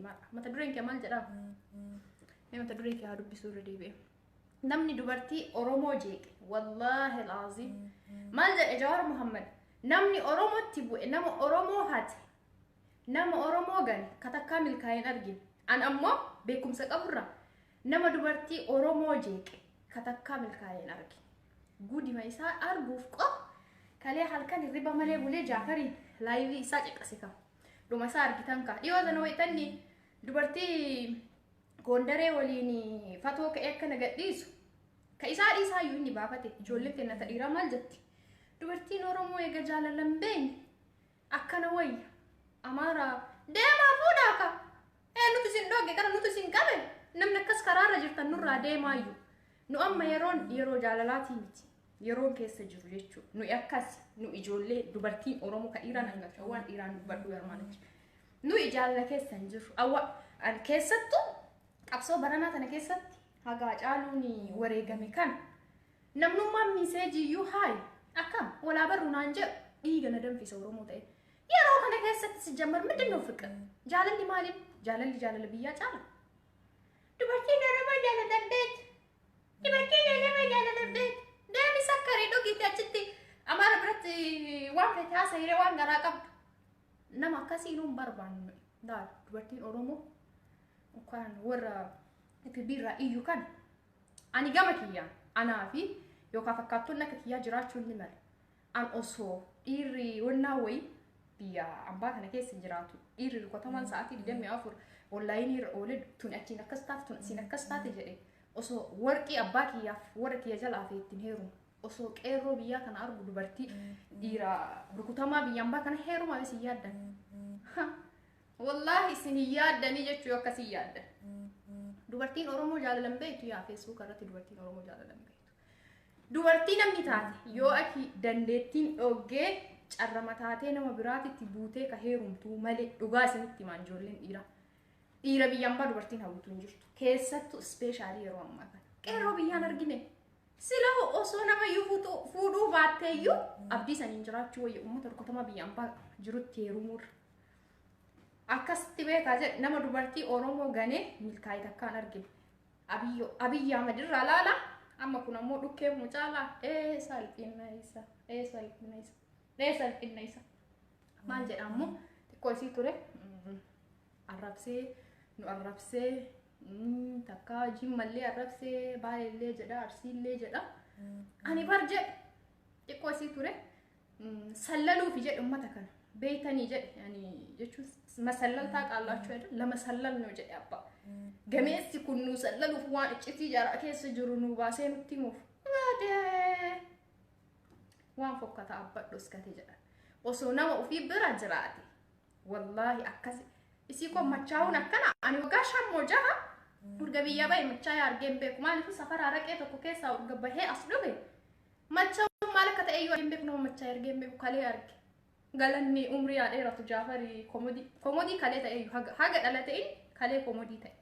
mata dureen kee maal jedhaa mata duree kee haa dubbisuu irra deebi'e namni dubartii Oromoo jeeqe wallaahi alazim maal jedhe Jawaar Muhammad namni Oromootti bu'e nama Oromoo hate nama Oromoo gane katakkaa milkaa'in argin an ammoo beekumsa qaburra nama dubartii Oromoo jeeqe katakkaa milkaa'in argin gudima isaa arguuf qof kalee halkan hirriba malee bulee Jaafariin laayivii isaa ciqase kam dhuma isaa argitan ka dhiyoo sana waytanni dubartii Gondaree waliin fatoo ka'ee akka nagadhiisu ka isaa dhiisaa iyyuu inni baafate ijoolleen kennata dhiiraa maal jetti dubartiin Oromoo eega jaalalan beeyne akkana wayya Amaara deemaa fuudhaa ka nuti sin dhooge kana nuti sin qabe namni akkas karaarra jirtan nurraa deemaayyuu nu amma yeroo jaalalaatii miti yeroon keessa jiru jechuudha nu akkas nu ijoollee dubartiin Oromoo ka dhiiraan hangafa waan dhiiraan dubbadhu yarmaanachi nu ijaalla keessan jiru awwa an keessattu qabsoo baranaa tana keessatti hagaa caaluuni wareegame kan namnummaan miseejiyyuu haay akkam walaa barru naan jedhu dhiiga na danfisa Oromoo ta'e yeroo kana keessatti si jammar midin nu fiqir jaalalli maaliif jaalala biyyaa caala dubartiin Oromoo jaalalan beet dubartiin Oromoo jaalalan beet deemi sakkaree dhugiitti achitti Amaara biratti waan fete haasa'iree waan garaa qabdu nama akkasii nuun barbaannu daal dubartiin Oromoo kan warra FB'irraa iyyuu kan ani gama kiyyaan anaa fi yookaan fakkaattoonni akka kiyyaa jiraachuun ni mala an osoo dhiirri wannaa wayii biyya ambaa kana keessa jiraatu dhiirri rukotaman sa'aatii 24 onlaayinii irra oolee tun achiin akkas taate tun asiin akkas taate jedhe osoo warqii abbaa kiyyaaf warra kiyya jalaa fi ittiin heerumu osoo qeerroo biyyaa kana argu dubartii dhiira rukutamaa biyya ambaa kana heerumaa isin yaaddan wallahi isin yaaddanii jechuu akkasii yaaddan dubartiin Oromoo jaalalan beektu yaa Facebook irratti dubartiin Oromoo jaalalan beektu dubartii namni taate yoo aki dandeettiin dhoggee carrama taatee nama biraatitti buutee ka heerumtuu malee dhugaa isinitti himaan ijoolleen dhiira biyya ambaa dubartiin hawwitu hin jirtu keessattuu ispeeshaalii yeroo ammaa kana qeerroo biyyaan argine sila osoo nama iyyuu fuudhuu baatteeyyuu abdii saniin jiraachuu wayya uummata rukutamaa biyya ambaa jirutti heerumuurra akkasitti beekaa jedhe nama dubartii Oromoo ganee milkaa'ee takkaan argine Abiyyi Ahmad irraa laala amma kun ammoo dhukkee mucaalaa salphina isa maal jedha ammoo xiqqoo isii ture arrabsee takka jimmallee arrabsee baay'illee jedha arsiillee jedha ani bar jedhe xiqqoo isii ture sallaluufi jedhe ummata kana beeytanii jedhe yani jechuun masallaltaa qaallachuu jedhe lama sallalnoo jedhe abbaa gameessi kun nu sallaluuf waan iccitii jaraa keessa jiru nu baasee nutti himuuf waan fokkata abbadhos kate jedha osoo nama ofii bira jiraate wallaahi akkasi isii kon machaa'uun akkana ani waggaa shammoo jaha urga biyya bahe machaa'ee argeen beeku maaliif safara araqee tokko keessaa urga bahee as dhufe machaa'uun maal akka ta'e iyyuu argeen beeku nama machaa'ee argeen beeku kalee arge galanni umrii dheeratu Jaafarii komodii kalee ta'e haga dhalatee kalee komodii ta'e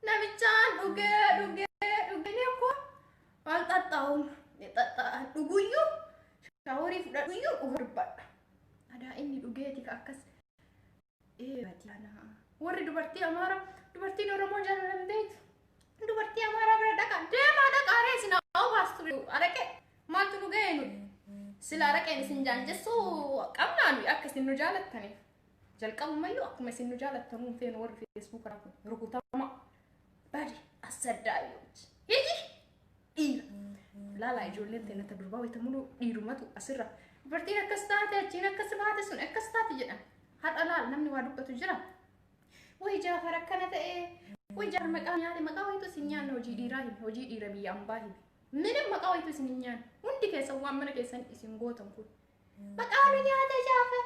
namichaan dhugee ko wal xaxxaa'u dhuguyyuu shaaworii fudhadhuyyuu uffarbadha adaa inni dhugeeti ka akkas warri dubartii Amaaraa dubartiin Oromoo jaalalan beektu dubartii Amaaraa bira dhaqa deemaa dhaqaa reessi na obaastu araqee maaltu nu ga'e nu sila araqeen isin jaanjessuu qabnaanu akka isin nu jaalattaniif jalqabumayyuu akkuma isin nu jaalattanuu feenu warri Facebook irraa rukutama badi assaddaayyuuti dhiira laalaa ijoolleen teennata durbaa waytamuu dhiirumatu asirra dubartiin akkas taate achiin akkas baate sun akkas taate jedhan har'a laal namni waa dubbatu jira way Jaafar akkana ta'e way Jaafar maqaa wayitu isin nyaanne hojii dhiiraa hime hojii dhiira biyya ambaa hime minim maqaa wayitu isin hin nyaanne hundi keessan waan mana keessan isin gootan kun maqaa nu nyaate Jaafar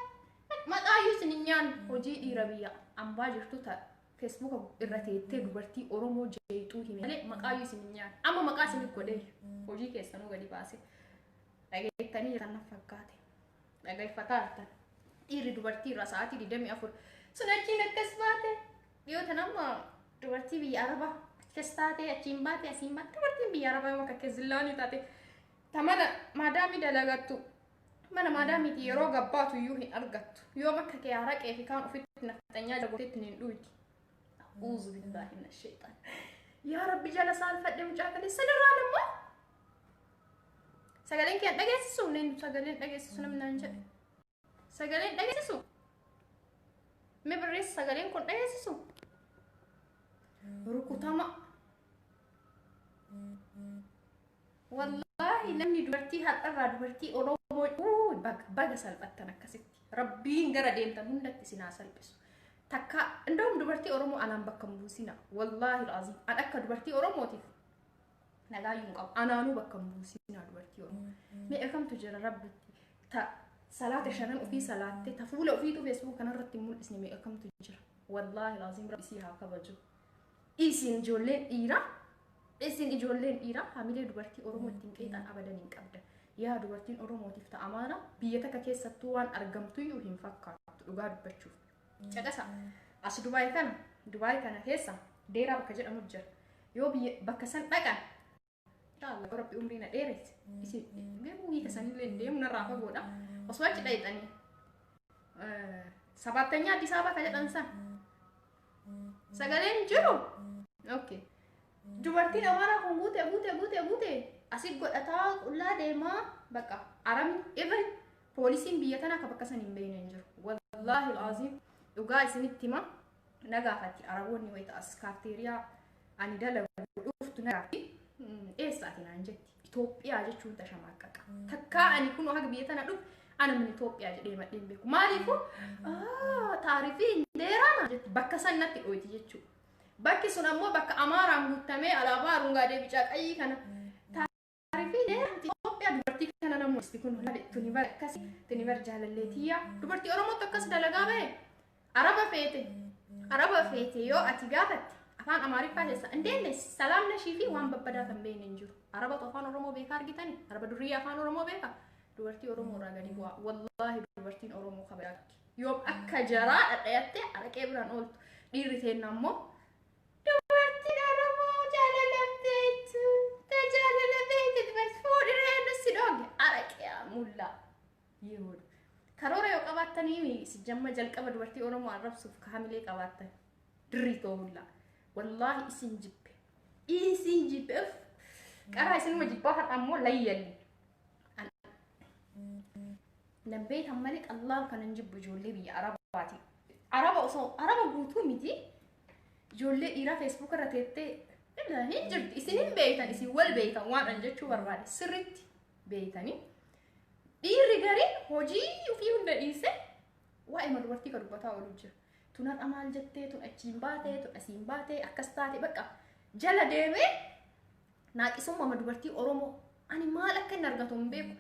maqaayyuu isin hin nyaanne hojii dhiira biyya ambaa jirtu ta'a Facebook irra teettee dubartii Oromoo jeetuu hime malee maqaayyuu isin hin nyaanne amma maqaa isin godhee hojii keessanuu gadi baase dhageettanii jiran fakkaate dhageeffataa artan dhiirri dubartii irraa sa'aatii 24 sun achiin akkas baate dhiyootan amma dubartii biyya Arabaa akkas taate achiin baate asiin baate dubartiin biyya Arabaa yoo akka zillaanii taate tamana maadaamii dalagattu mana maadaamiiti yeroo gabbaatu iyyuu hin argattu yoo bakka kee haraqee fi kaan ofitti nafxanyaa jagoteetti hin dhuyti أعوذ بالله من الشيطان يا ربي جلس على الفد مجاكل السنران ما سجلين كان دقيسو نين سجلين دقيسو من ننجد سجلين دقيسو مبرس سجلين كون دقيسو ركوتما والله لمني دورتي هالقرا دورتي أورومو بقى سلبتنا كسيتي ربي نقرا دينتا من نتسينا سلبسو تكا عندهم دورتي أورومو أنا بكم بوسينا والله العظيم أنا أكد دورتي أورومو تيف نجا ينقب أنا نو بكم بوسينا دورتي أورومو مي أكم تجرى ربي تا صلاة شنن وفي صلاة تفول وفي تو فيسبوك أنا رتمون اسمي مي أكم تجرى والله العظيم ربي سيها كبجو إيسين جولين إيرا إيسين جولين إيرا حامل دورتي أورومو تنكيت أنا أبدا نكبد يا دورتين أورومو تفتا أمانة بيتك كيس ستوان أرجمتو يوهم فكر لقاد بتشوف جالسة أس دبي كان هسا ديرا بكجر أمجر يو بكسن بكان الله ربي أمرنا ديرت إيش بيمو يكسن لين ديم نرافع بودا وسواج دايت أني سباتnya di Sabah kayak dansa sagalen jero oke dubartiin amara kun bute asik god ataa ulla deema baka aram even polisin biyatana ka bakasan imbeenen jiro wallahi alazim uga isinittima nagafati arabonni wayta askafteria ani dala duftu nagafi eessaatiin anjetti Itoophiyaa jechuun tashamakkaqa takka ani kun haga biyatana dhuf أنا من إثيوبيا جدي ما دين بيكو مالكو تعرفين ديرانا بكا سنة تقولي جتشو بكي سنمو بكا أمارا مهتمي على بارون قادي بيجاك أي كان تعرفين ديرانا إثيوبيا دبرتي كان أنا مستيكون هلا تنيبر كسي تنيبر جهل الليتية دبرتي أورمو تكس دلقا بي عربا فيتي يو أتيقافت أفان أماري فالسا اندين لس سلام نشيفي وان ببدا تنبين ننجو عربا طفان أورمو بيكار جتاني عربا دريا أفان أورمو بيكار dubartii Oromoo irraa gadi bu'a wallahi dubartiin Oromoo kabajaati yoom akka jaraa dhadhayattee araqee biraan ooltu dhiirri teenna ammoo dubartiin Oromoo jaalallamteetu tajaajilamteetu bas fuudhiree nussi dhooge araqee mulla yoo karoora yoo qabaattanii sijjamma jalqaba dubartii Oromoo arrabsuuf kaamilee qabaattan dirrii toohulla wallahi isin jibbe qaraa isin jibbaa kan ammoo layyalli لبيت الملك الله كان نجيب جولي بي عرباتي عربة بوتو ميتي جولي إيرا فيسبوك رتيتي إلا هنجرت إسنين بيتان إسي والبيتان وان أنجتشو بربالي سرت بيتاني إيري غارين هوجي وفيهن دقيسة وائما دورتي كربتا ولوجر تونان أمال جتي تون أجين باتي تون أسين باتي أكستاتي بكا جلا ديمي ناكسو ماما دورتي أورومو أني مالك نرغتون بيكو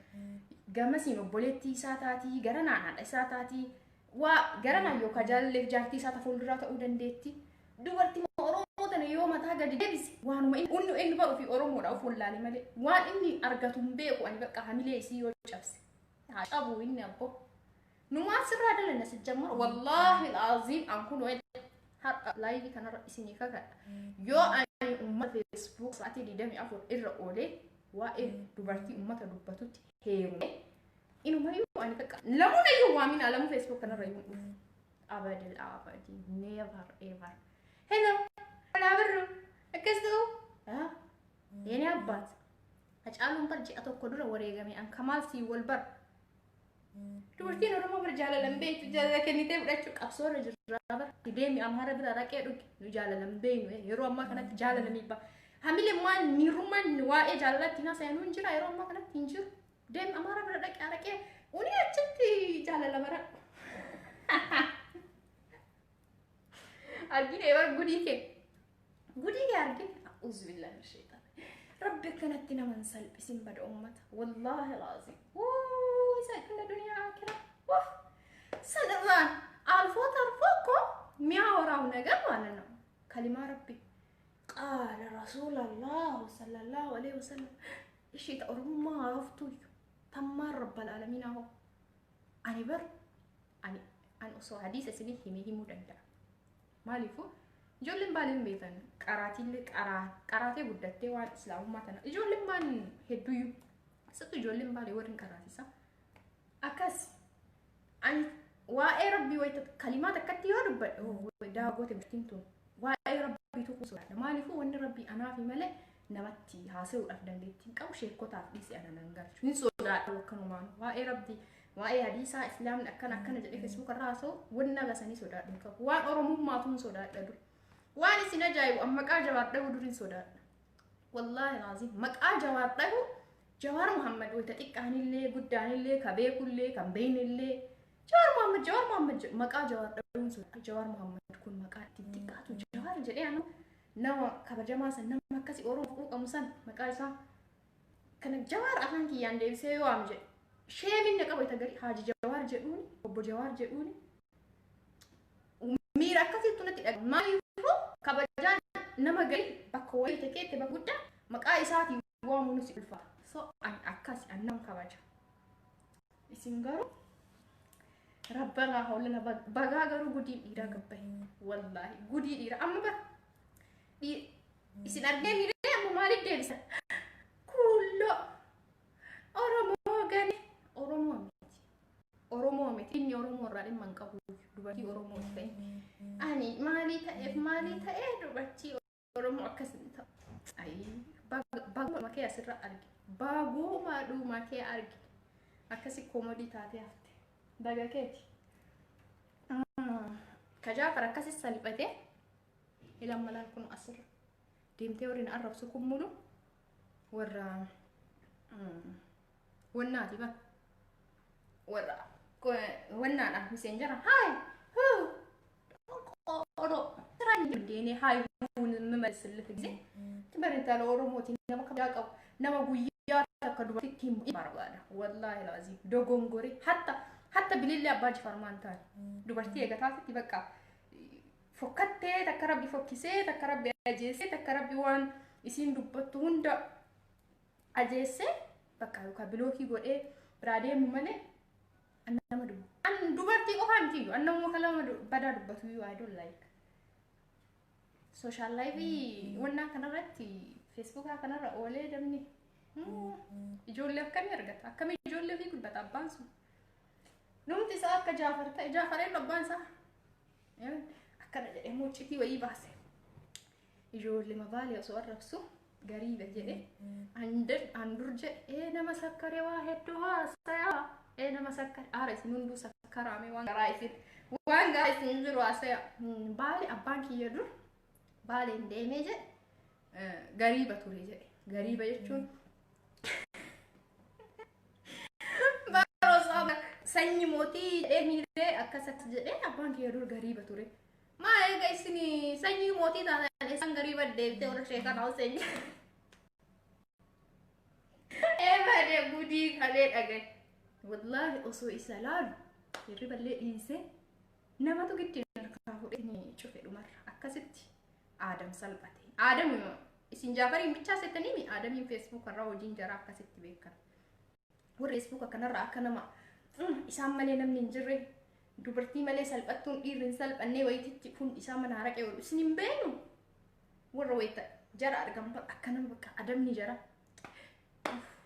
gamasiin obboleettii isaa taatii gara naannadha isaa taatii waa gara naayyoo kajalleef jaartii isaa ta fuulduraa ta'uu dandeetti dubartii Oromoo tana yoo mataa gadi deebise waanuma inni baru fi Oromoodha of wallaale malee waan inni argatu hin beeku ani bakka hamilee isii yoo cabse haa qabu inni abbo numaan sirraa dalana sijjammar wallahi alazim an kun wayl har live kanarra isinii kakadha yoo ani ummata Facebook sa'atii 24 irra oolee waa'ee dubartii ummata dubbatutti heerume inuma yoo ani takka lamuna yoo waamin alamu Facebook kanarra yoo abadil abadi never ever hello wala barru akastu yani abbat ajaalun tarji atokko dura wareegame an kamal si walbar dubartiin Oromoo bar jaalalambe jaalala kennitee fudhachuu qabsoorra jirra bar deemi amhara bira raqee dhugi nu jaalalambe yeroo amma kanatti jaalalami ba hamile man miruman waa'ee jaalalatti na sayanu injira yeroo amma kanatti injiru deemi amhara bira raqee uni achitti jaalala bara argine ebar gudike argine a'udhu billahi minash shaitan ربك كانت من سلب اسم بد أمته والله العظيم ساكن الدنيا آخرة سنران الفوتر فوقو مياورا ونقر وانا كلمة ربي قال رسول الله صلى الله عليه وسلم إيشي تأرمو ما عرفتو تمار رب العالمين اهو أنا بر أنا أصو حديث سبيل هميه مدنجا مالي فو جولن بالين بيتن قراتي غدتي وان اسلام ماتنا جولن مان هدوي ستو جولن بالي ورن قراتي سا اكاس ان وا ربي ويت كلمات كتي ودب داغوت بتنتو waa'ee rabbii tokko sodaadha. Maaliifuu wanni rabbii anaa fi malee namatti haasa'uudhaaf dandeettiin qabu sheekotaaf dhiisee ana nan galchu. Hin sodaadha akkanumaan waa'ee rabbii waa'ee hadiisaa islaamni akkana jedhee Facebook irraa haasa'u wanna gasanii sodaadha qabu. Waan oromummaatu hin sodaadha dur. Waan isin ajaa'ibu maqaa jawaadha dur hin sodaadha. Wallahi laazim maqaa jawaadha Jawar Muhammad wayta xiqqaanillee guddaanillee ka beekullee kan beeynillee Jawar Muhammad maqaa Jawar dhabuun sun Jawar Muhammad kun maqaa xiqqaatu Jawar jedhee anu nama kabajamaa san nama akkasi Oromoo quuqamu san maqaa isaa kana Jawar afaan kiyyaan deebisee yoo am jedhe sheeminne qaba ita gari Haaji Jawar jedhuuni obbo Jawar jedhuuni miira akkasitti natti dhaga maaliifuu kabajaan nama gari bakka wayii tekeette bakka guddaa maqaa isaatiin waamuun si ulfaa so akkas annam kabaja isin garu rabbana hawlana baga garu gudi ira gabbahi wallahi gudi ira amma ba isin argeen ire amma mali deebisa kullo oromo meti inni oromo radin man qabu dubati oromo tay ani mali ta'e dubati oromo akkas ay bagu makee asirra argi baguma dhuma kee argi akkasi komodi taate hafte daga keeti kajaafar akkasi salphate ila malal kun asirra deemtee wariin arrabsu kummulu warra wannaati ba warra wannaadha messenger hi hu oro trai deene hi መመልስልህ ጊዜ ትመረንታለ ኦሮሞቲ nama kabaqaw nama guyyaa akka dubartii timbu barbaada wallahi lazim dogongore hatta bililli abbaaji farmaantaan dubartii eegataatti bakka fokkattee takka rabbi fokkisee takka rabbi ajeessee takka rabbi waan isin dubbattu hunda ajeessee bakka yookaan bilookii godhee biraadee malee annama dubartii qofaan tiyyu annamuma kalama badaa dubbatu I don't like social life wanna kanarratti Facebook kanarra oolee damni ijoollee akkamii argata akkamii ijoollee fi guddata abbaan sun numti isaa akka jaafareen abbaan isaa akkana jedhee muccitii wayii baase ijoollee mabaalee osoo arrabsu gariiba jedhe andur jedhe nama sakkaree waa hedduu haasayaa nama sakkare aara isin hunduu sakkaraame waan garaa isin jiru haasaya baale abbaan kiyya dur baaleen deemee jedhe gariiba ture jedhe gariiba jechuun baroosaa sanyi mootii jedhee miiree akkasatti jedhee abbaan kiyya dur gariiba ture maa eega isin sanyi mootii taatan isaan gariiba deemtee warra sheekan hawseen eebadee gudii kalee dhagaye wallahi osoo isa laalu hirriballee dhiisee namatu giddeen harkaa fudhee cufe dhumarra akkasitti Adam salphate Adam isin jaafariin bicha settanii mi Adamiin Facebook irra hojiin jara akkasitti beekan warra Facebook kanarra akka nama isaan malee namni hin jirre dubartii malee salphattuun dhiirrin salphannee wayititti kun isaa mana haraqee wal isin hin beenu warra wayita jara argamu akka nama bakka Adamni jara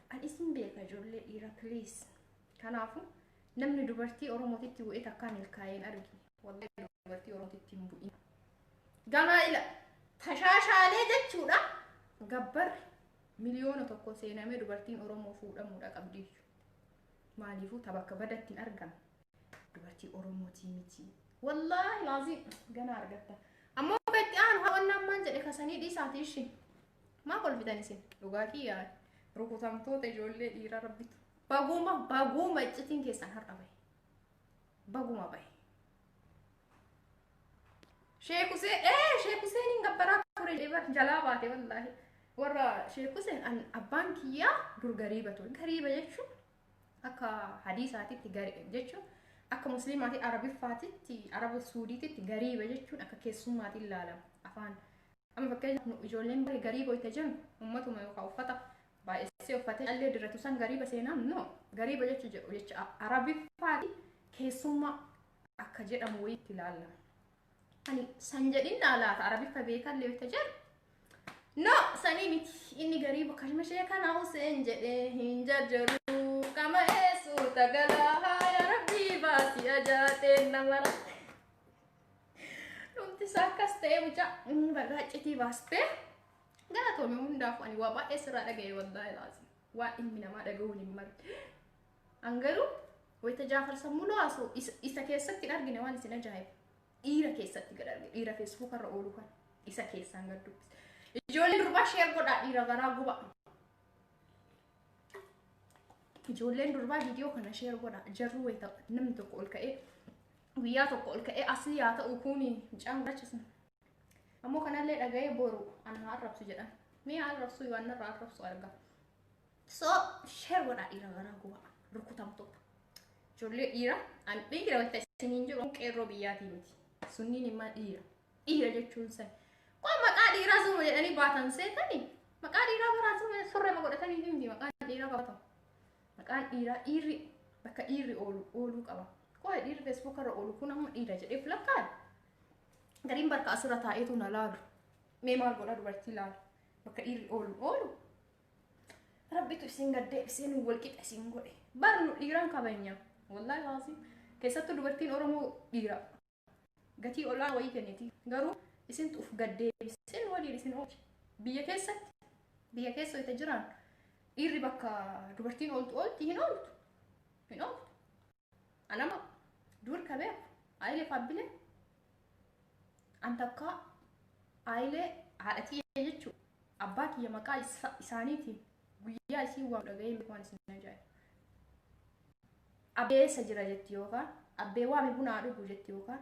an isin beeka ijoollee dhiira please kanaafu namni dubartii Oromootitti bu'ee takkaan ilkaayeen argine wallahi dubartii Oromootitti hin bu'in ganaa ila tashashaalee jechuudha gabbar miliyoona tokko seenamee dubartiin Oromoo fuudhamuudha qabdi maaliifuu tabakka badattiin argama dubartii Oromootii miti wallahi laazim gana argatta ammoo betti aan hawannaan maan jedhe kasanii dhiisaati ishi maa kolfitan isin dhugaa kiyyaa rukutamtoota ijoollee dhiira rabbitu baguma iccitiin keessan har'a bahe baguma bahe Sheikh Hussein gabbara kure jalaa baate wallahi warra Sheikh Hussein an abbaan kiyya dur gariiba ture gariiba jechuun akka hadiisaatitti jechuun akka musliimaati arabiffaatitti araba suudiititti gariiba jechuun akka keessummaatti ilaalama afaan amma fakkeenyaaf ijoolleen gariiba itti jiran ummatuma yookaan uffata baay'ee uffatee allee dirratu san gariiba seenaan no gariiba jecha arabiffaati keessummaa akka jedhamu wayitti ilaalama ani sanjadin alaata arabiffa beekan leewta jir no sanii miti inni gariiba kalma sheekan Hussein jedhee hin jarjaru qama eessu tagalaa ya rabbii baasi ajaateen namara numti akkas ta'e mucaa bagaacitii baastee galatoomii hundaaf ani waa baay'ee sirraa dhaga'e wallaahi laazim waa ilmi namaa dhaga'uun hin malle angaruu wayita Jaafar Sammuu Lo'aasoo isa keessatti argine waan isin ajaa'iba dhiira keessatti gad arge dhiira feesbuuk irra oolu kan isa keessaan gad dubbise ijoolleen durbaa sheer godhaa dhiira garaa guba ijoolleen durbaa viidiyoo kana sheer godhaa jarru wayita namni tokko ol ka'ee guyyaa tokko ol ka'ee asii yaa ta'u kuni mucaan gurraachisa ammoo kanallee dhaga'ee boru ana arrabsu jedhan mee arrabsu yoo ana arrabsu arga so sheer godhaa dhiira garaa guba rukutamtu ijoollee dhiira an dhiira wayita isiniin jiru qeerroo biyyaatii miti sunniin immoo dhiira jechuun san qoon maqaa dhiiraa suma jedhanii baatan seetanii maqaa dhiiraa baraasuma surree godhatanii himti maqaan dhiiraa qabatamu maqaan dhiiraa dhiirri bakka dhiirri ooluu qaba qoe dhiirri feesbuuk irra oolu kun amma dhiira jedhee filakkaan gariin barka asirra taa'eetu na laalu mee maal godha dubartii laalu bakka dhiirri oolu rabbitu isin gaddee isin walqixa isin godhe barnu dhiiraan kabanya wallahi laazim keessattuu dubartiin Oromoo dhiira gatii olaanaa wayii kenniti garuu isin uf gaddee isin waliin isin oolchi biyya keessa itti jiraan dhiirri bakka dubartiin oolti hin ooltu anama dur kabee ayilee fabbilee antakka ayilee haadhatii jechuudha abbaa kiyya maqaa isaaniitiin guyyaa isii waan dhaga'ee waan isin ajaa'iba abbeessa jira jetti yookaan abbee waami bunaa dhugu jetti yookaan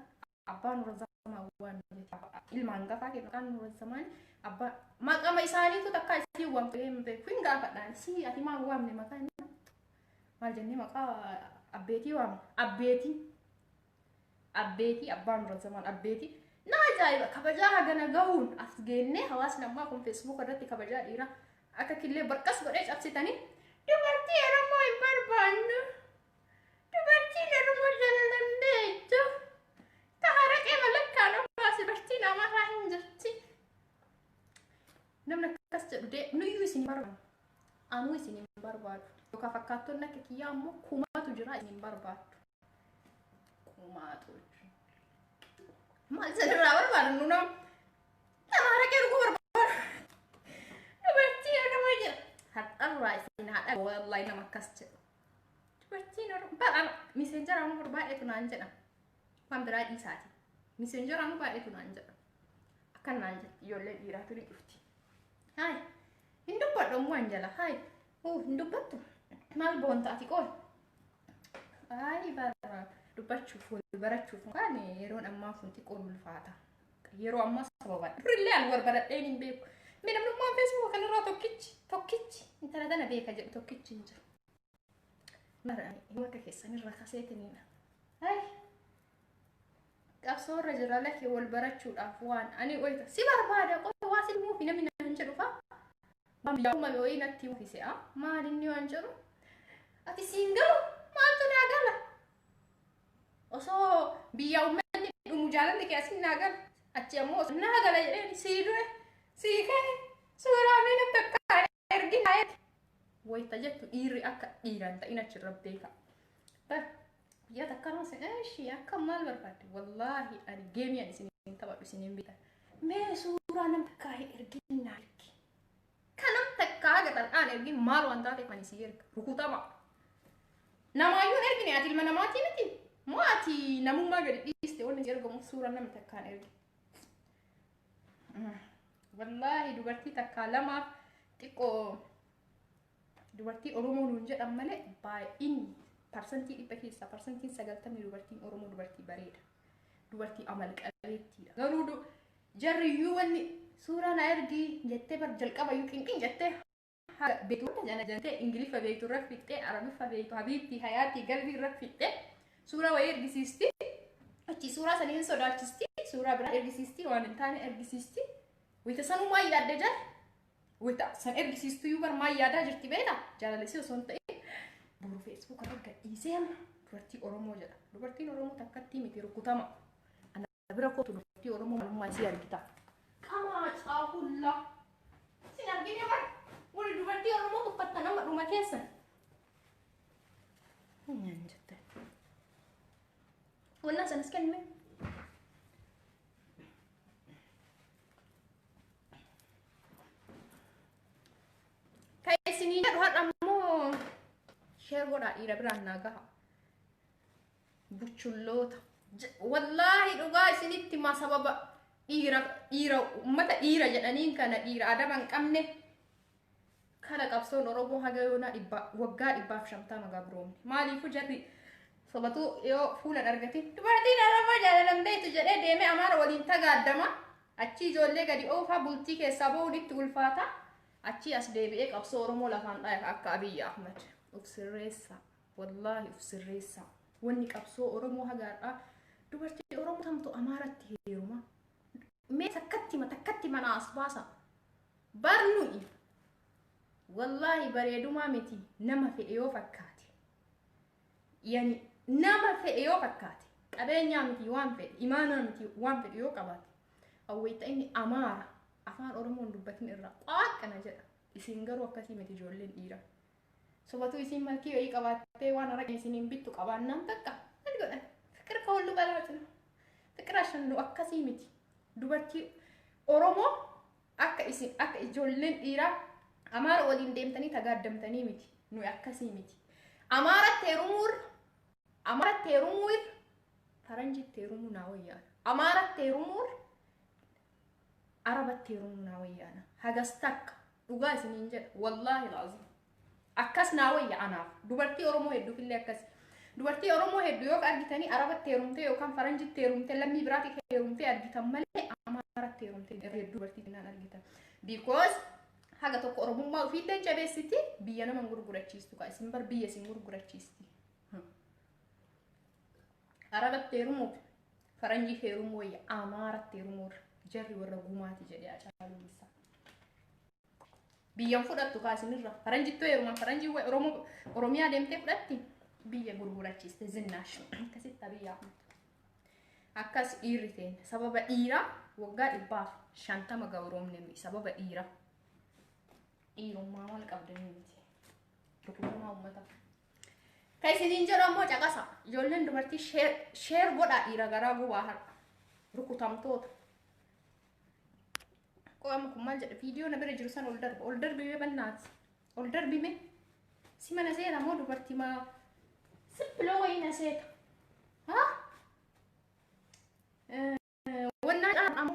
abbaan nurra zamaa waan jetti ilmaan gafaa kennu kan nurra zamaan abbaa maqama isaaniitu takka isii waan ta'ee kun gaafadhaan si ati maal waamne maqaa inni maal jennee maqaa abbeetii waamne abbeetii abbaan nurra zamaan abbeetii na ajaa'iba kabajaa hagana gahuun as geennee hawaasni ammaa kun feesbuuk irratti kabajaa dhiiraa akka killee barqas godhee cabsitanii dubartii Oromoo hin barbaannu dubartiin Oromoo jaallan beektu taharaqee malakkaan ammaas dubartii namarraa hin jirti namni akkas jedhu dee nuyyuu isin barbaadu anuu isin hin barbaadu yookaan fakkaattonni akka kiyyaa ammoo kumaatu jira isin hin barbaadu kumaatu maal sanirraa barbaadu nuna taharaqee dhuguu barbaadu dubartii Oromoo jira hadharraa isin haadha wallahi nama akkas jedhu dubartiin Oromoo bara miseenjara ammoo baay'eetu naan jedha waan biraa dhiisaati miseenjara ammoo baay'eetu naan jedha akkan naan jedha ijoollee dhiiraatu ni dhufti hai hin dubbadhu ammoo anjala hai hin dubbattu maal boontaati qool ai bara dubbachuuf wal barachuuf kan yeroon ammaa kun xiqqoon ulfaata yeroo ammaa sababa durillee an warbaradheen hin beeku mee namnummaan feesbuuk kanarraa tokkichi intala dana beeka jedhu tokkichi hin jiru mara akka keessanirra kaseetiniina hai qabsoo irra jira lakkee wal barachuudhaaf waan ani wayita si barbaada qofa waa si muufi namni naan jedhu fa biyyauma wayii natti muufise maal inni waan jedhu ati siin galu maaltu naa gala osoo biyya uummanni dhumu jaalalli kee asin naa gala achi ammoo naa gala jedheen sii du'e sii ka'e suuraa mee namni akka ergi haayate wayita jettu dhiirri akka dhiiraan ta'in achirra beeka biyya takkaanuu sin eeshi akka maal barbaadde wallaahi ani geemiyan isiniin taphadhu isiniin bitan mee suuraa nam takkaa ergin naa ergi kan nam takkaa gaxal'aan ergin maal waan taate kan isii erga rukutama namaayyuun ergine ati ilma namaatii miti moo ati namummaa gadi dhiiste wanni ergamu suuraa nam takkaan ergi wallaahi dubartii takkaa lamaaf xiqqoo dubartii Oromoo nuun jedhan malee baay'inni parsantii dhibba keessaa parsantiin 90 dubartiin Oromoo dubartii bareeda dubartii amal qabeettiidha garuu jarriyyuu wanni suuraa na ergi jettee bar jalqaba yuu qinqin jettee beektu jana jantee ingiliffa beektu irra fixxee arabiffa beektu habiibtii hayaatii galbii irra fixxee suuraa wayii ergisiisti achi suuraa saniin sodaachisti suuraa biraa ergisiisti waan hin taane ergisiisti wayita sanumaa yaadde jar wayita san ergisiistu yuu bar maa yaadaa jirti beeta jaalallisii osoo hin ta'in boru feesbuuk irra gadhiisee dubartii Oromoo jedha dubartiin Oromoo takkatti miti rukutama ana bira kootu dubartii Oromoo maalummaa isii argita qamaa caahulla sin argine bar wali dubartii Oromoo uffatta nama dhuma keessan nyaan jette wannan sanas kenne jedhu har'a ammoo sheer godhaa dhiira biraan naa gaha. Buchulloota. Wallaahi dhugaa isinitti ma sababa dhiira ummata dhiira jedhaniin kana dhiira adaba hin qabne kana qabsoon Oromoo haga yoona waggaa 150 gabroomne. Maaliifuu jarri sobatu yoo fuulan argate dubartiin Oromoo jaallatamteetu jedhee deemee Amaara waliin tagaaddama. Achi ijoollee gadi oofaa bultii keessaa ba'uun itti ulfaata. Achi as deebi'ee qabsoo Oromoo lafaan dhaaya akka Abiy Ahmed. Uf sirreessa. Wallaahi uf sirreessa. Wanni qabsoo Oromoo hagaadhaa dubartii Oromoo tamtu Amaaratti heeruma. Mee takkatti mana as baasa. Barnu'i. Wallaahi bareedumaa miti nama fedhe yoo fakkaate. Yani nama fedhe yoo fakkaate. Qabeenyaa miti waan fedhe, imaanaa miti waan fedhe yoo qabaate. Awwayta inni Amaara afaan Oromoon dubbatin irraa qaaqana jedha. Isin garuu akkasii miti ijoolleen dhiira. Sobatu isin malkii wayii qabaattee waan araqee isiniin bittu qabaannaan takka. Maal godhan? Fikir ka hullu balaatinu. Fikir ashannu akkasii miti. Dubartii Oromoo akka ijoolleen dhiiraa Amaara waliin deemtanii tagaaddamtanii miti. Nuyi akkasii miti. Amaaratti heerumuur faranjitti heerumuu naa wayyaana. Amaaratti heerumuur Arabatti heerumuu naa wayyaana. Hagas takka dhugaa isiniin jedha. Wallaahi laazim. Akkas naa wayyaanaaf. Dubartii Oromoo hedduu fillee akkasi. Dubartii Oromoo hedduu yoo argitanii Arabatti heerumtee yookaan faranjitti heerumtee lammii biraatti heerumtee argitan malee Amaaratti heerumtee hedduu dubartii kanaan argitan. Because haga tokko Oromummaa ofiillee jabeessiti biyya nama gurgurachiistu ka isin bar biyya isin gurgurachiisti. Arabatti heerumuu faranjii heerumuu wayya Amaaratti heerumuu jarri warra gumaati jedhee Hacaaluu isaa. Biyyan fudhattu kaasinirra faranjittuu heerumaan faranjii Oromiyaa deemtee fudhatti biyya gurgurachiiste zinnaash akkasitti biyyaa akkas dhiirri ta'e sababa dhiiraa waggaa 150 gabroomne sababa dhiiraa. Dhiirummaa maal qabdanii miti. Rukutummaa uummata. Kan isiniin jedhu ammoo caqasa. Ijoolleen dubartii sheer godhaa dhiira garaa gubaa har'a. Rukutamtoota. Qo'ama kun maal jedha viidiyoo na bira jiru san ol darbime bannaati. Ol darbime si mana seeta moo dubartii maa sippiloo wayii na seeta. Haa? Wannaa caadhamu.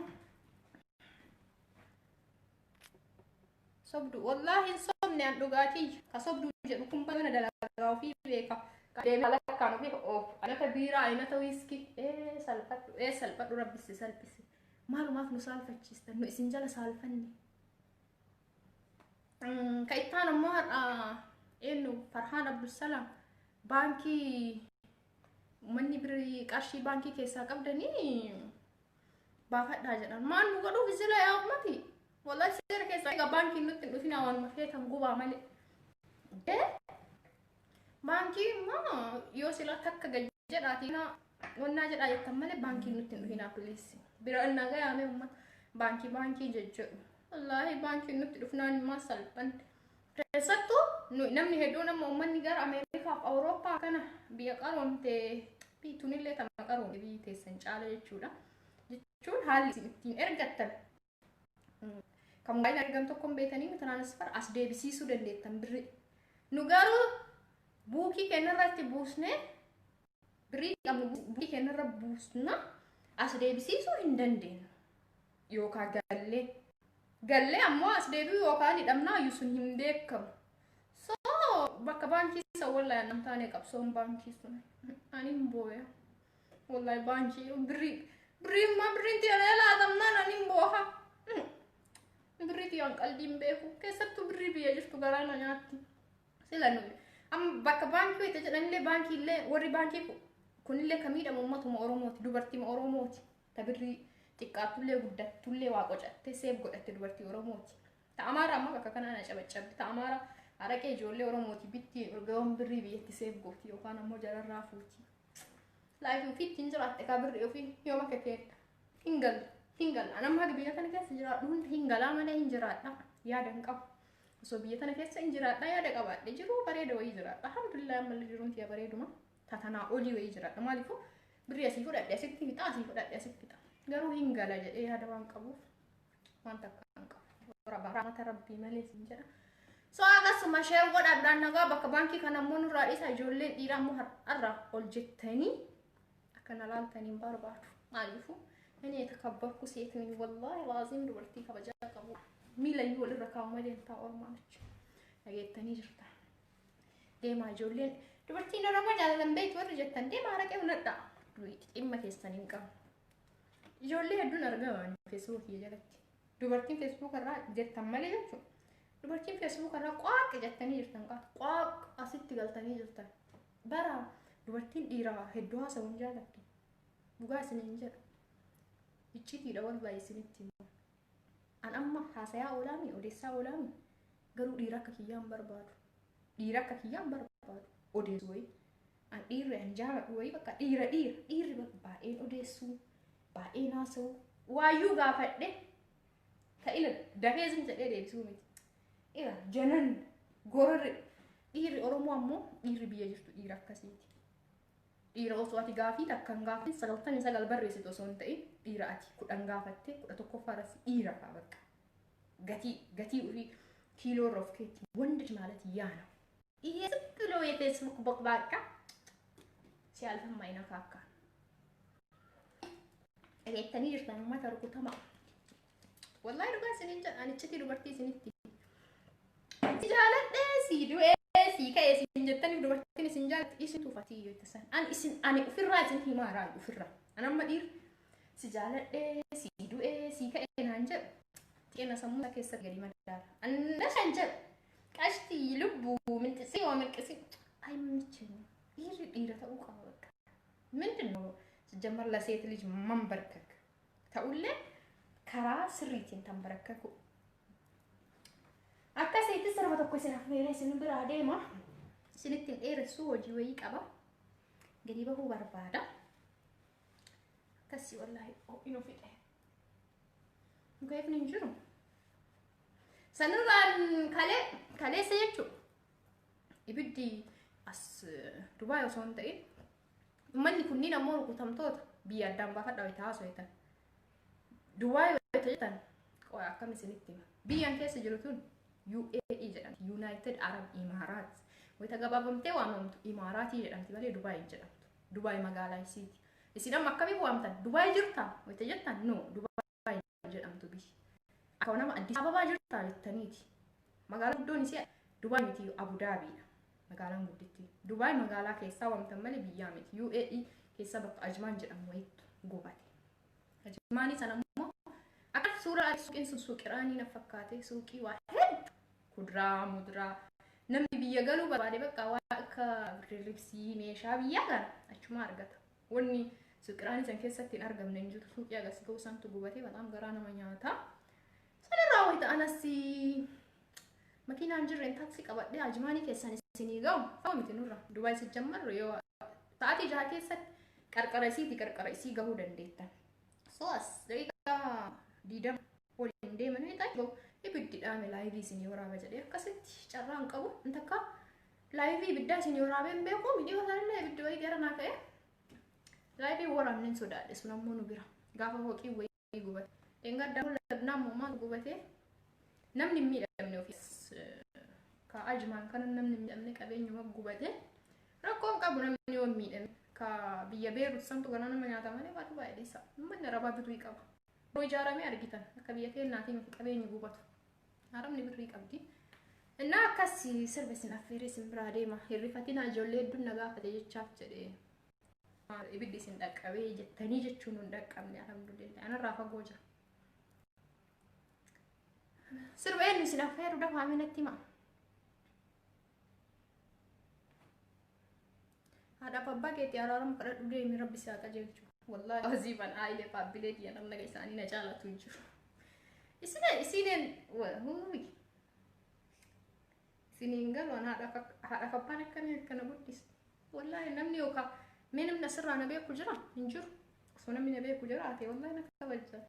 Sobdu wallahi sobne an dhugaatii ka sobdu jedhu kun bana dalagaa ofii beeka deemee lakkaan ofii anata biiraa anata wiiskii salphadhu rabbisi salphisi maalumaaf nu saalfachiistan nu isin jala saalfanne ka ittaan ammoo har'a eenyu Farhaan Abdulsalaam baankii manni birrii qarshii baankii keessaa qabdanii baafadhaa jedhan maal nu godhuuf isila yaa ummati. Wallahi sira keessa egaa baankiin nutti dhufina waan mafeetan gubaa malee. Baankii maa yoo sila takka jedhaati na wannaa jedhaa jettan malee baankiin nutti dhufina please. Bira innaa gayaame ummata baankii jejjedhu. Wallahi baankiin nutti dhufnaan immoo salphan. Keessattuu namni hedduu nama uummanni gara Ameerikaaf Awurooppaa kana biyya qaroomtee biitunillee tama qaroomte biyyi teessan caala jechuudha. Jechuun haalli isin ittiin ergattan. Kamu baay'ee argam tokkoon beekanii transfer as deebisiisuu dandeettan birri. Nu garuu buukii kennarratti buusnee birrii qabnu buukii kennarra buusna as deebisiisuu hin dandeenyu. Yookaan gallee ammoo as deebi'u yookaan hidhamnaa iyyuu sun hin beekamu. So bakka baankii isa wallahi nam taane qabsoon baankii sun ani hin booya. Wallahi baankii birriin tiyalee laatamnaan ani hin booha. Birrii tiyaan qalbiin beeku keessattuu birrii biyya jirtu garaana nyaatti. Sila nuyi amma bakka baankii wayita jedhanillee baankiillee warri baankii kunillee ka miidhamu ummatuma Oromooti dubartii Oromooti ta birrii xiqqaattullee guddattullee waa qocattee seef godhatte dubartii Oromooti. Ta Amaara amma bakka kanaan cabacabdi ta Amaara araqee ijoollee Oromooti bitti urgaawwan birrii biyyatti seef gooti yookaan ammoo jalarraa fuuti. Laayifii ofii ittiin jiraatte ka birrii ofii yoo bakka keetta hin galu. Hingal anam hagi biyya kana keessa jiraadhu hundi hingalaa malee hin jiraadha yaada hin qabu. Osoo biyya kana keessa hin jiraadha yaada qabaadhe jiru bareeda wayii jiraadha. Alhamdulillah ammallee jiruun tiya bareeduma. Tatanaa olii wayii jiraadha. Maaliifuu birrii asii fudhadhe asitti fixa asii fudhadhe asitti fixa. Garuu hingala jedhee yaada waan qabuuf waan takka hin qabu. Rahmata rabbii malee sin jedha. So akkasuma akkasuma sheer godhaadhaan nagaa bakka baankii kana ammoo nurraa dhiisa ijoolleen dhiiraa ammoo har'a ol jettanii akkana laaltaniin barbaadu maaliifuu inni takabbarku seetanii wallaahi laazim dubartii kabajaa qabu miilayyuu walirra kaa'uma deemtaa ormaa jechuudha dhageettanii jirta deemaa ijoolleen dubartiin oromoo jaalatan beektu warri jettan deemaa araqee hunadha dhimma keessaniin qabu ijoollee hedduun argaman feesbuukii jalatti dubartiin feesbuuk irraa jettan malee jechuudha dubartiin feesbuuk irraa qaaq jettanii jirtan qaaq asitti galtanii jirtan bara dubartiin dhiiraa hedduu haasawuun jaalattu dhugaa isiniin jedha iccitiidha wallahi isinitti an amma haasayaa oolaami odeessaa oolaami garuu dhiira akka kiyyaan barbaadu odeessu wayi an dhiirri an jaaladhu wayi bakka dhiirri bakka baay'een odeessuu baay'een haasa'u waayyuu gaafadhe ka ila dafeesin jedhee deebisuu miti ila janan gororri dhiirri oromoo ammoo dhiirri biyya jirtu dhiira akkasiiti dhiira osoo ati gaafii takkan gaafii 99 barreessitu osoo hin ta'in dhiira ati 10 gaafatte 11 faras dhiira faa bakka gatii ufii kiiloo rofkeetti wanda maalati yaana ይሄ ብሎ የፌስቡክ ቦቅባቃ ሲያልፈም አይነካካ እገተኒ ይርታን ማተርኩ ተማ والله ዱጋ ስንንጀ አንቺቲ ዱበርቲ ስንቲ ትጃለደ ሲዱ ሲከ ሲንጀተኒ ዱበርቲ ሲንጃት ኢሲቱ ፋቲዮ ተሰን አን ኢሲን አኔ ኡፍራጅን ሂማራ ኡፍራ አናም መዲር ሲጃለደ ሲዱ ሲከ ናንጀ ጤና ሰሙታ ከሰ ገዲ መዳር አንደሸንጀ ቀሽቲ ልቡ ምን ጥሲ ወምን ቅሲ አይምችኝ ይር ተውቃ በቃ ምንድነው ሲጀመር ለሴት ልጅ መንበርከክ ተውለ ከራ ስሪትን ተንበረከኩ አከሰይት ሰርበተ ኮ ሲናፈሬ ሲንብራ ደማ ሲንትን ኤረሱ ወጂ ወይ ቀባ ገዲ በሁ በርባዳ ከሲ ወላሂ ኦኢኖ ፊጤ ገይፍ ንንጅሩ ሰኑራን ካለ ሰየቹ ይብዲ አስ ዱባይ ወሶን ተይ ማን ኩኒ ነሞ ኩተምቶት ቢያዳም ባፈዳው ታሶይታ ዱባይ ወተይታን ቆይ አከም ሲኒቲ ቢያን ከሰ ጅሩቱን UAE ጀዳም ዩናይትድ አረብ ኢማራት ወይ ተገባበምቴ ዋመምቱ ኢማራት ጀዳም ትበለ ዱባይ ጀዳም ዱባይ መጋላይ ሲቲ እሲዳም አከቢ ዋምታ ዱባይ ጅርታ ወይ ተጀታን ኖ ዱባይ ጀዳም ቱ ቢ አካውናማ አዲስ አበባ ጅርታ ለተኒቲ መጋላ ዶንሲ ዱባይ ሚቲ አቡዳቢ መጋላን ጉድቲ ዱባይ መጋላ ከሳ ወምተመለ ቢያመት UAE ከሳ በቃ አጅማን ጀዳም ወይት ጎባቴ አጅማኒ ሰነሞ አከ ሱራ ሱቅን ሱቅ ራኒ ነፈካቴ ሱቂ ዋህድ ኩድራ ሙድራ ነምዲ ቢየገሉ ባዴ በቃ ዋከ ሪፕሲ ሜሻ ቢያጋ አቹማ አርገታ ወኒ ሱቅ ራኒ ሰንከሰቲን አርገም ነንጁ ሱቅ ያጋስ ጎሳንቱ ጉባቴ በጣም ገራና ማኛታ ሰለራዊት አነሲ መኪና እንጅረን ታክሲ ቀበደ አጅማኒ ከሰን ሲኒጋው ፋሚቲ ኑራ ዱባይ ሲጀመር ዮ ታቲ ጃኬሰት ቀርቀረሲ ገሁ ደንዴታ ሶስ ደቂቃ ዲደም ወል እንደ ምን ይጣው ይብድ ዳም ላይቪ ሲኒዮራ በጀደ ከሰት ጨራን ቀቡ እንተካ ላይቪ ብዳ ሲኒዮራ በእምበቆ ቪዲዮ ታለ ይብድ ወይ ገረና ከ ላይቪ ወራ ምን ሶዳለ ሱናም ሆኖ ቢራ ጋፋ ሆቂ ወይ ጉበት እንጋዳው ለብና ማማ ጉበቴ namni miidhamne ofis ka ajman kan namni miidhamne qabeenyu gubbate rakkoon qabu namni yoo miidhame ka biyya beeru santu ganana manyaata malee baatu baay'ee isa manni rabaa bituu qaba roo ijaarame argitan akka biyya keenyaatiin qabeenyu gubbatu haramni birrii qabdi እና akkasi service affairs biraa deema hirrifatina ijoollee hedduun nagaafate jechaaf jedhe ibiddi sin dhaqqabee jettanii jechuun hin dhaqqabne alhamdulillah ana raafa gooja سربين سنافير ودفع من التمام هذا باباكيت يا رام قرر دي من ربي ساكا جلجو والله عزيبا عائلة فابلتي أنا من لساني نجالة تنجو إسنين وهوي سنين قالوا أنا هذا فبانا كان بوديس والله نمني وكا من سر أنا بيكو جرا نجور صونا من بيكو جراتي والله أنا كوجه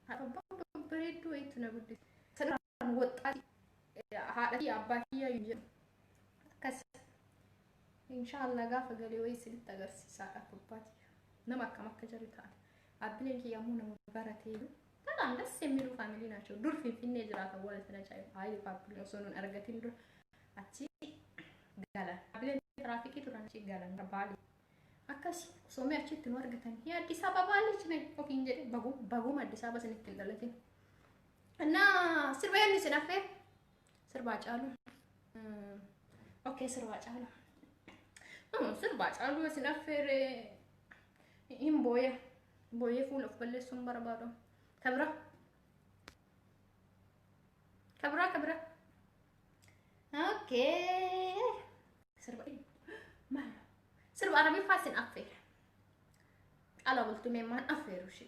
هذا بابا بريدو إيتنا بوديس سنران وطاتي هذا أباكي يجي كس إن شاء الله غافة قالي ويسل تغرسي ساعة بباتي نما كما كجريتان أبنك يامونا مبارتين በጣም ደስ የሚሉ ፋሚሊ ናቸው። ዱር ፊንፊኔ ጅራታ ወለ ተነቻይ አይ ፓፕሊ ሶኑን አርገቲን ዱር አቺ ጋላ ብለን ትራፊክ ቱራንቺ ጋላ ባሊ አካሲ ሶሜ አቺት ነው አርገተን የአዲስ አበባ ልጅ ነኝ ኦኪን ጀደ በጉም አዲስ አበባ ስንት እንደለችን እና ስርባያን ስናፈ ስርባ ጫሉ ኦኬ ስርባ ጫሉ ስርባ ጫሉ ስናፈር ይም ቦየ ፉል ኦፍ በለሱን በረባዶ كبرة اوكي سرب عربي فاسن افير على قلت ما افير وشي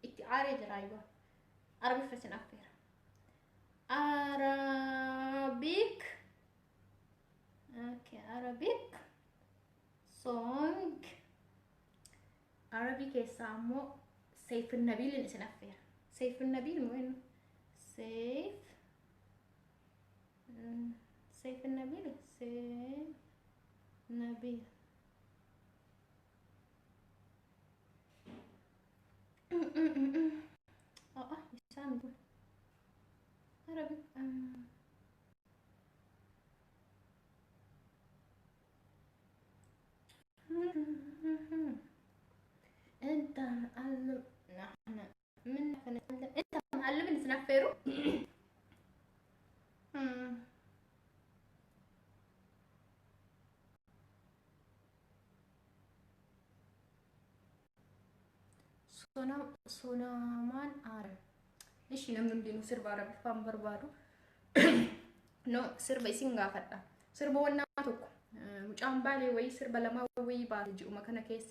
انت عارف رايبه عربي فاسن افير عربيك اوكي عربيك سونج عربي كيسامو سيف النبيل اللي سنفير سيف النبيل وين سيف النبيل سيف نبيل يسامي عربي انت معلم نحن منك نتعلم انت معلم نتنفروا ሶናማን አረ እሺ ለምን እንደው ስር ባረብ ፋም በርባዱ ኖ ስር በሲንጋ ፈጣ ስር በወናቱ ሙጫም ባሌ ወይ ስር በለማ ወይ ባልጂ መከነ ኬስ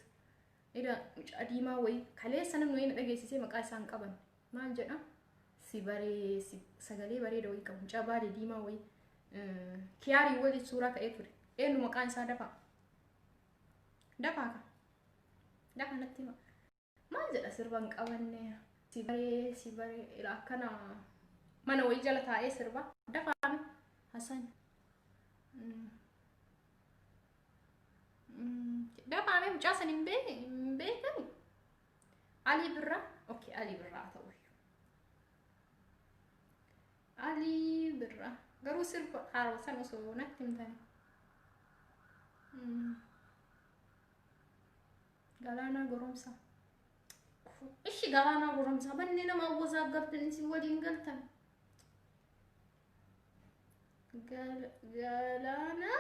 إذا مش قديمة وي خليه سنة نوين أجهزة مقاس عن قبل ما جنا سيبري سجلي بري دوي كم جباري ديما وي كياري ولي صورة كأفر إنه مكان سا دفع نتي ما جنا سربان قبلنا سيبري إلى كنا ما نوي جل تاي سربا دفع حسن ده بعمل جاسن بيتني علي برا اوكي علي برا تقول علي برا قالوا سير حارو سنه سونا تمتاني قالنا قرمسا ايش قالنا قرمسا بنينا ما وزا قبت نسي ودين قلتن قالنا